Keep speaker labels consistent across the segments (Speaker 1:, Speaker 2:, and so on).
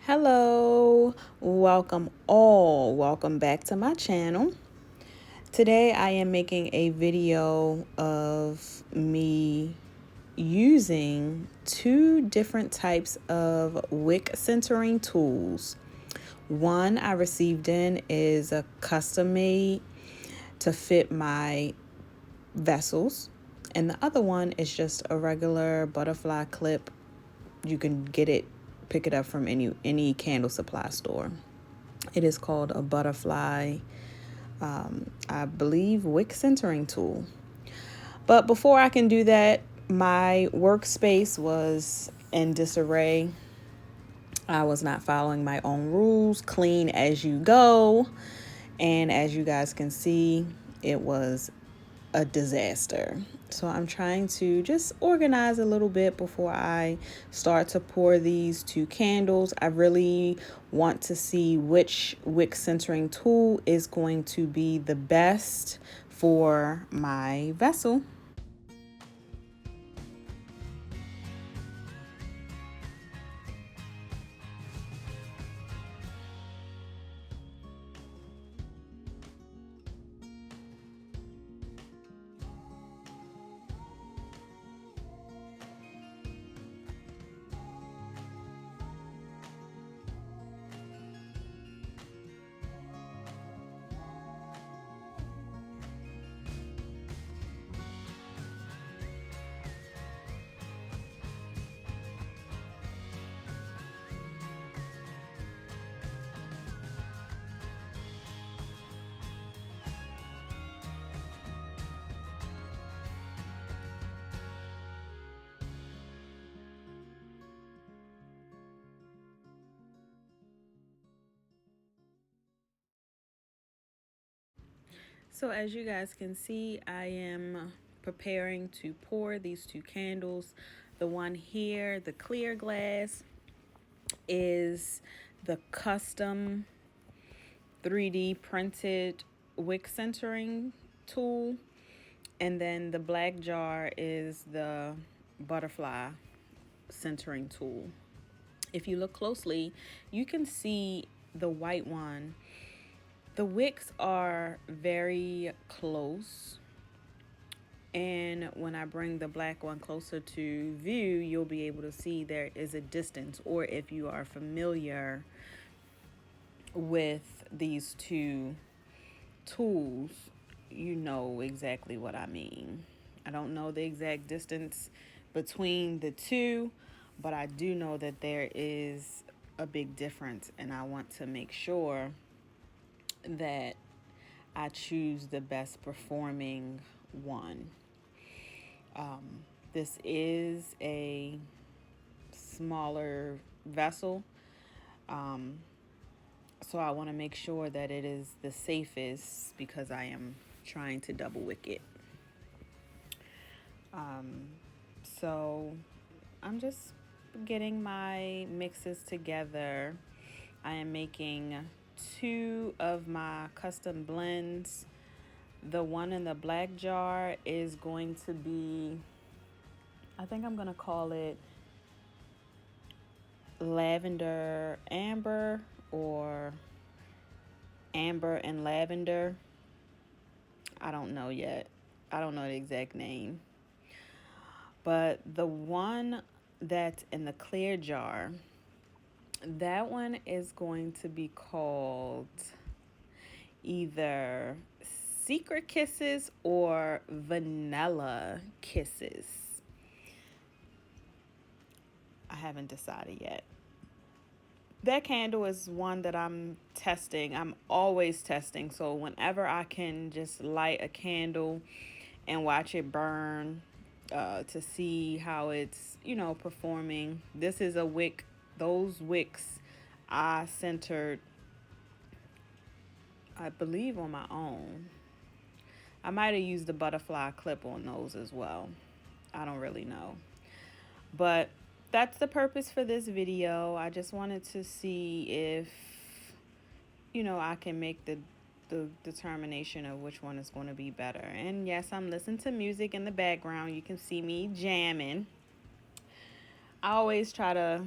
Speaker 1: Hello, welcome back to my channel. Today I am making a video of me using two different types of wick centering tools. One I received in is a custom made to fit my vessels, and the other one is just a regular butterfly clip. You can pick it up from any candle supply store. It is called a butterfly, I believe, wick centering tool. But before I can do that, my workspace was in disarray. I was not following my own rules, clean as you go. And as you guys can see, it was a disaster. So I'm trying to just organize a little bit before I start to pour these two candles. I really want to see which wick centering tool is going to be the best for my vessel. So as you guys can see, I am preparing to pour these two candles. The one here, the clear glass, is the custom 3D printed wick centering tool. And then the black jar is the butterfly centering tool. If you look closely, you can see the white one. The wicks are very close, and when I bring the black one closer to view, you'll be able to see there is a distance, or if you are familiar with these two tools, you know exactly what I mean. I don't know the exact distance between the two, but I do know that there is a big difference, and I want to make sure that I choose the best performing one. This is a smaller vessel, so I want to make sure that it is the safest because I am trying to double wick it. So I'm just getting my mixes together. I am making two of my custom blends. The one in the black jar is going to be, I think I'm going to call it lavender amber or amber and lavender. I don't know yet. I don't know the exact name. But the one that's in the clear jar, that one is going to be called either Secret Kisses or Vanilla Kisses. I haven't decided yet. That candle is one that I'm testing. I'm always testing. So whenever I can just light a candle and watch it burn to see how it's, performing. This is a wick. Those wicks I centered, I believe, on my own. I might have used the butterfly clip on those as well. I don't really know. But that's the purpose for this video. I just wanted to see if, I can make the determination of which one is going to be better. And yes, I'm listening to music in the background. You can see me jamming. I always try to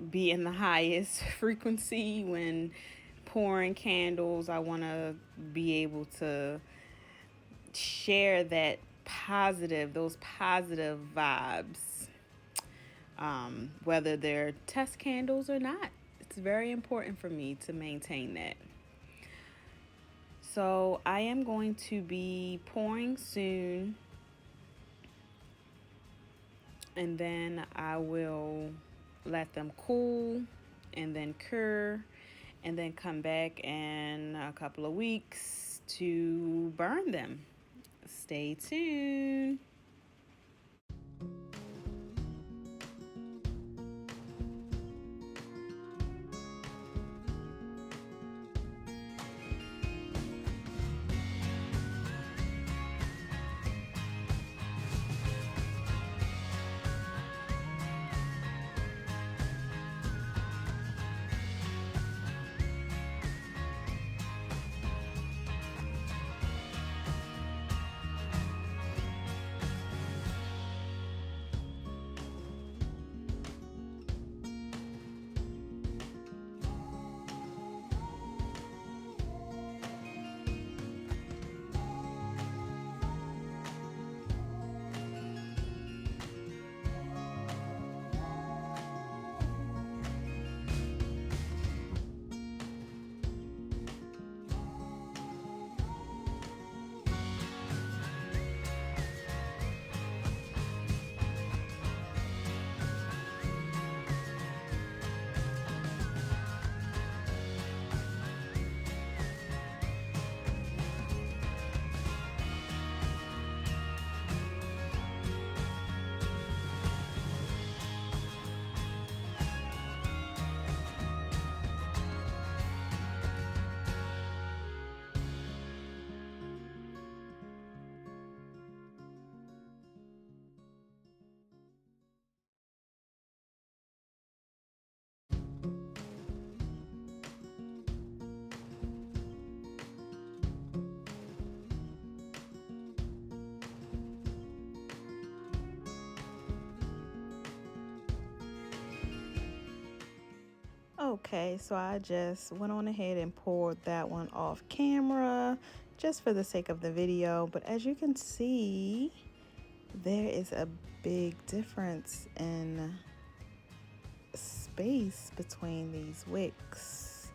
Speaker 1: be in the highest frequency when pouring candles. I want to be able to share those positive vibes, whether they're test candles or not. It's very important for me to maintain that. So I am going to be pouring soon, and then I will let them cool and then cure, and then come back in a couple of weeks to burn them. Stay tuned. Okay, so I just went on ahead and poured that one off camera just for the sake of the video. But as you can see, there is a big difference in space between these wicks.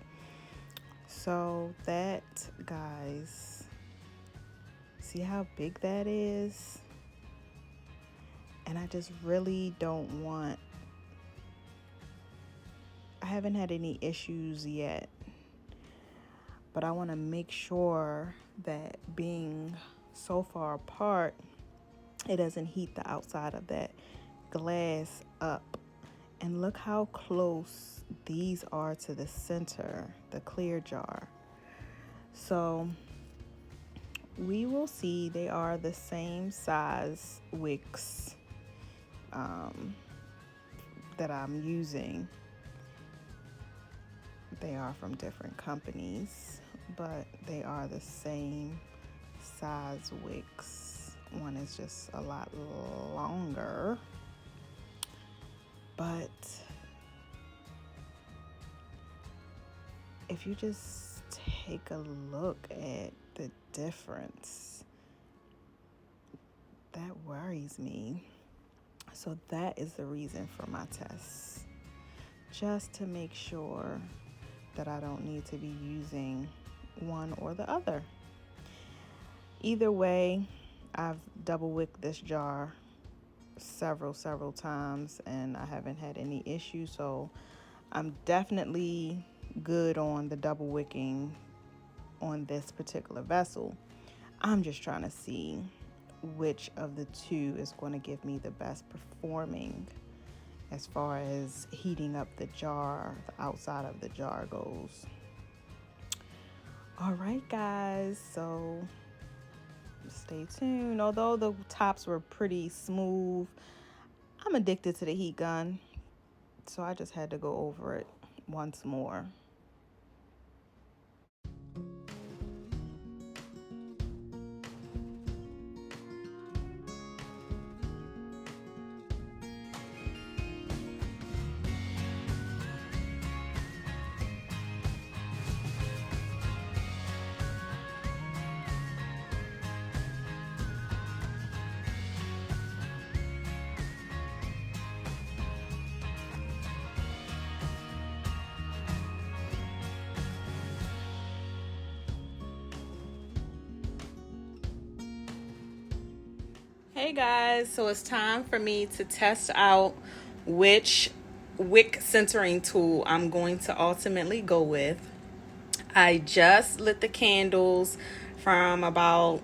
Speaker 1: So that, guys, see how big that is? And I just really don't want, I haven't had any issues yet, but I want to make sure that being so far apart, it doesn't heat the outside of that glass up. And look how close these are to the center, the clear jar. So we will see. They are the same size wicks that I'm using. They are from different companies, but they are the same size wicks. One is just a lot longer, but if you just take a look at the difference, that worries me. So that is the reason for my tests, just to make sure that I don't need to be using one or the other. Either way, I've double wicked this jar several times and I haven't had any issues, so I'm definitely good on the double wicking on this particular vessel. I'm just trying to see which of the two is going to give me the best performing as far as heating up the jar, the outside of the jar goes. All right, guys, so stay tuned. Although the tops were pretty smooth, I'm addicted to the heat gun, so I just had to go over it once more. Hey guys, so it's time for me to test out which wick centering tool I'm going to ultimately go with. I just lit the candles from about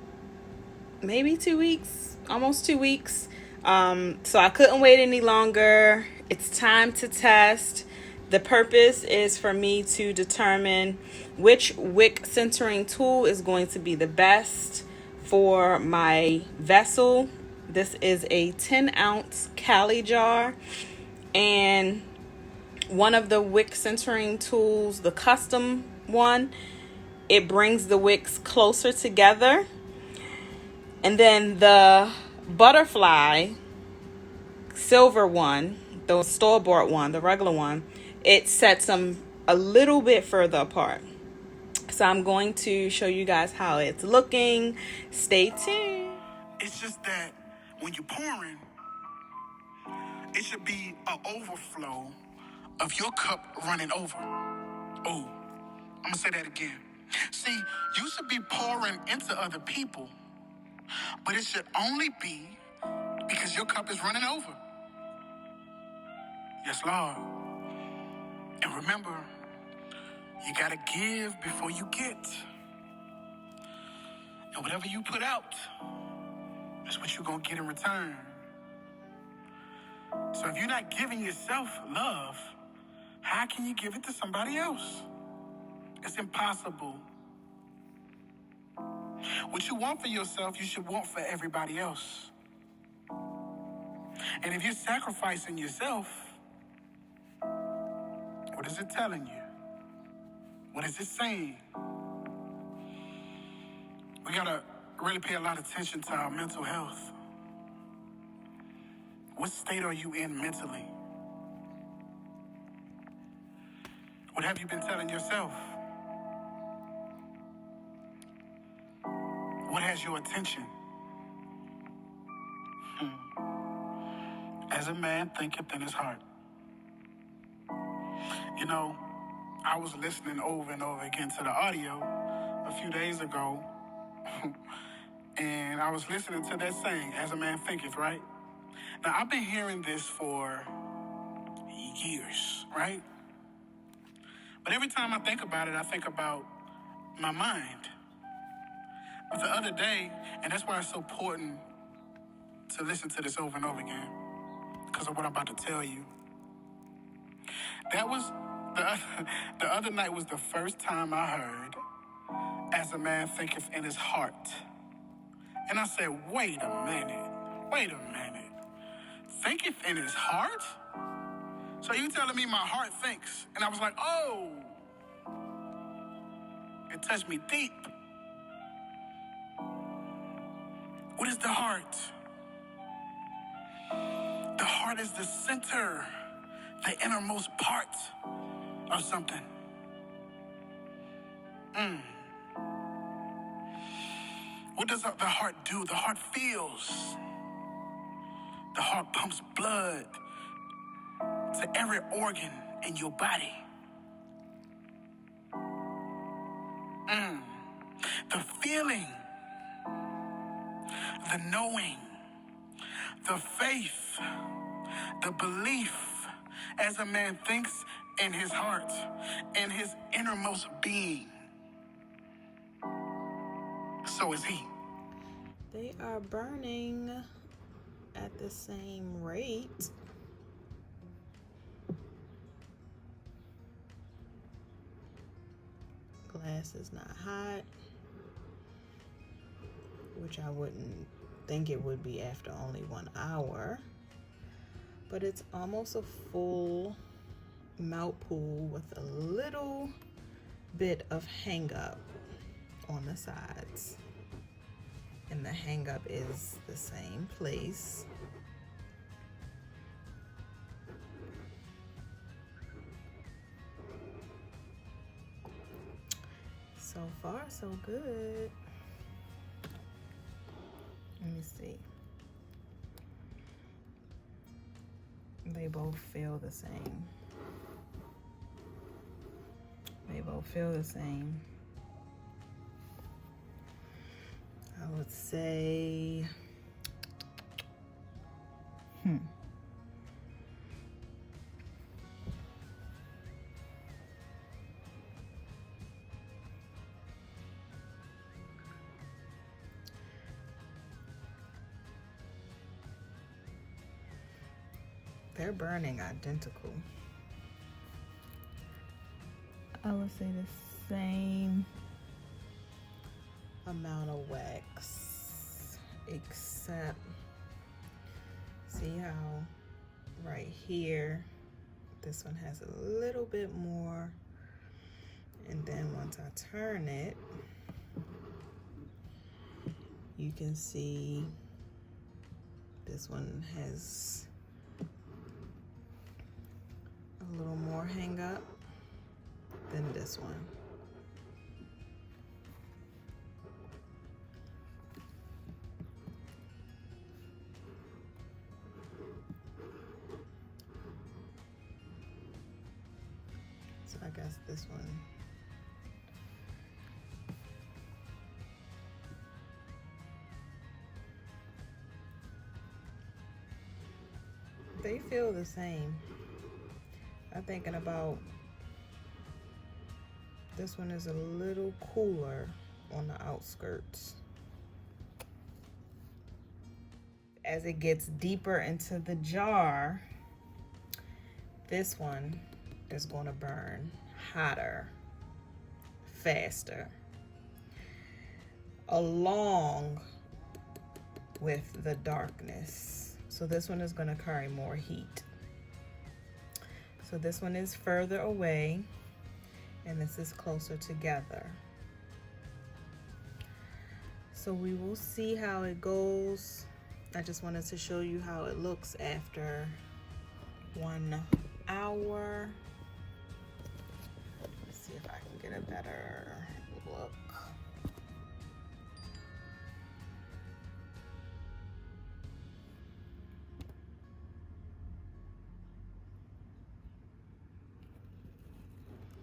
Speaker 1: maybe 2 weeks, almost 2 weeks. So I couldn't wait any longer. It's time to test. The purpose is for me to determine which wick centering tool is going to be the best for my vessel. This is a 10-ounce Cali jar, and one of the wick centering tools, the custom one, it brings the wicks closer together. And then the butterfly silver one, the store-bought one, the regular one, it sets them a little bit further apart. So I'm going to show you guys how it's looking. Stay tuned.
Speaker 2: It's just that when you're pouring, it should be an overflow of your cup running over. Oh, I'm gonna say that again. See, you should be pouring into other people, but it should only be because your cup is running over. Yes, Lord. And remember, you gotta give before you get. And whatever you put out, that's what you're gonna get in return. So if you're not giving yourself love, how can you give it to somebody else? It's impossible. What you want for yourself, you should want for everybody else. And if you're sacrificing yourself, what is it telling you? What is it saying? We gotta really pay a lot of attention to our mental health. What state are you in mentally? What have you been telling yourself? What has your attention? As a man thinketh in his heart. You know, I was listening over and over again to the audio a few days ago, and I was listening to that saying, as a man thinketh, right? Now, I've been hearing this for years, right? But every time I think about it, I think about my mind. But the other day, and that's why it's so important to listen to this over and over again, because of what I'm about to tell you. That was, the other night was the first time I heard, as a man thinketh in his heart. And I said, wait a minute. Thinketh in his heart? So you telling me my heart thinks? And I was like, oh, it touched me deep. What is the heart? The heart is the center, the innermost part of something. What does the heart do? The heart feels. The heart pumps blood to every organ in your body. The feeling, the knowing, the faith, the belief, as a man thinks in his heart, in his innermost being, so is he.
Speaker 1: They are burning at the same rate. Glass is not hot, which I wouldn't think it would be after only 1 hour. But it's almost a full melt pool with a little bit of hang up on the sides. And the hang up is the same place. So far, so good. Let me see. They both feel the same. They both feel the same. I would say They're burning identical. I would say the same amount of wax, except see how right here this one has a little bit more, and then once I turn it, you can see this one has a little more hang up than this one. So I guess this one they feel the same. I'm thinking about this one is a little cooler on the outskirts. As it gets deeper into the jar, this one is going to burn hotter, faster, along with the darkness. So this one is going to carry more heat. So this one is further away, and this is closer together. So we will see how it goes. I just wanted to show you how it looks after 1 hour. Let's see if I can get a better look.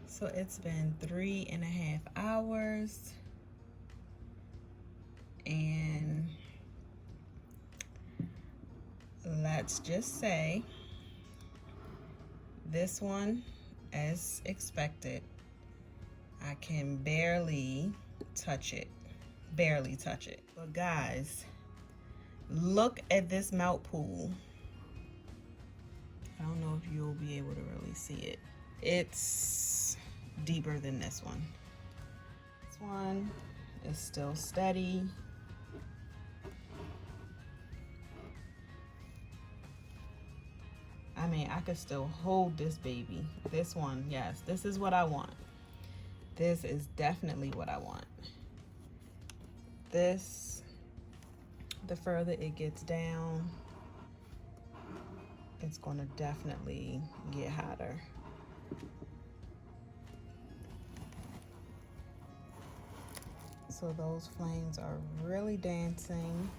Speaker 1: So it's been 3.5 hours, and let's just say this one, as expected, I can barely touch it. But guys, look at this melt pool. I don't know if you'll be able to really see it. It's deeper than this one. This one is still steady. I mean, I could still hold this baby. This one, yes, this is what I want. This is definitely what I want. This, the further it gets down, it's gonna definitely get hotter. So those flames are really dancing.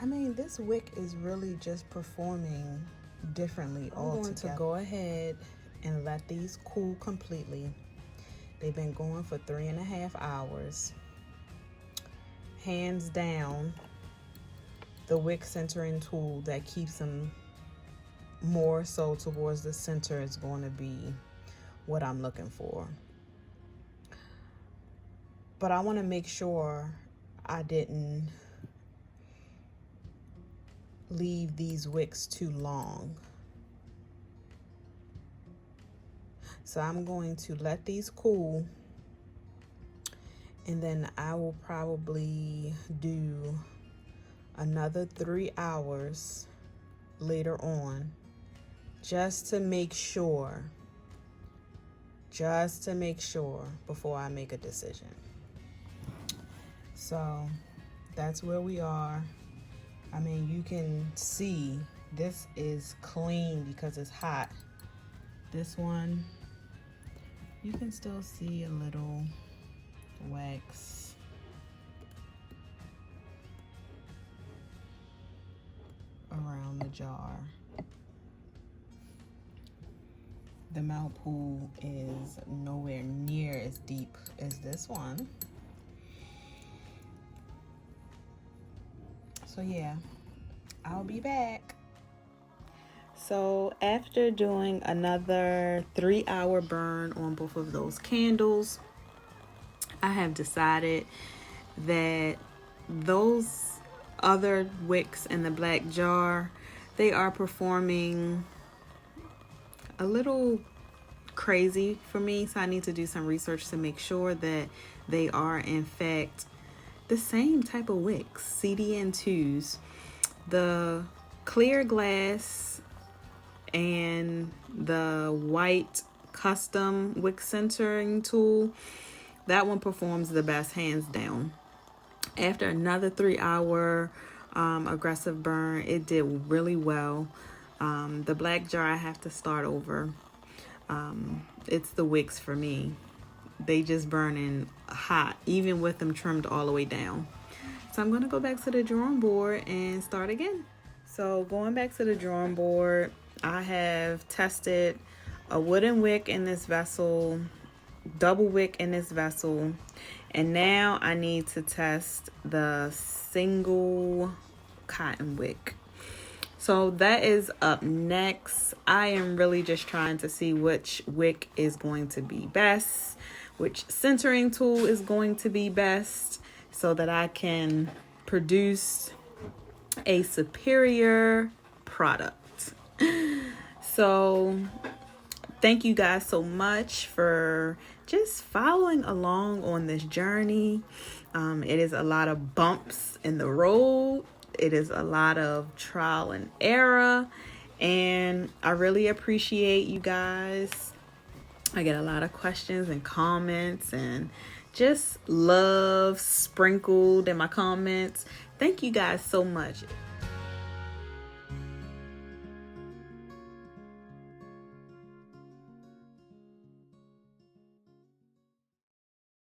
Speaker 1: I mean, this wick is really just performing differently altogether. I'm going to go ahead and let these cool completely. They've been going for 3.5 hours. Hands down, the wick centering tool that keeps them more so towards the center is going to be what I'm looking for. But I want to make sure I didn't leave these wicks too long. So I'm going to let these cool, and then I will probably do another 3 hours later on, just to make sure before I make a decision. So that's where we are. I mean, you can see this is clean because it's hot. This one, you can still see a little wax. Around the jar. The mount pool is nowhere near as deep as this one. So yeah, I'll be back. So after doing another 3-hour burn on both of those candles, I have decided that those other wicks in the black jar, they are performing a little crazy for me. So I need to do some research to make sure that they are in fact the same type of wicks, CDN2s. The clear glass and the white custom wick centering tool, that one performs the best, hands down. After another 3-hour aggressive burn, it did really well. The black jar, I have to start over. It's the wicks for me. They just burning hot, even with them trimmed all the way down. So I'm going to go back to the drawing board and start again. So going back to the drawing board, I have tested a wooden wick in this vessel, double wick in this vessel, and now I need to test the single cotton wick. So that is up next. I am really just trying to see which wick is going to be best, which centering tool is going to be best, so that I can produce a superior product. So thank you guys so much for just following along on this journey. It is a lot of bumps in the road. It is a lot of trial and error. And I really appreciate you guys. I get a lot of questions and comments and just love sprinkled in my comments. Thank you guys so much.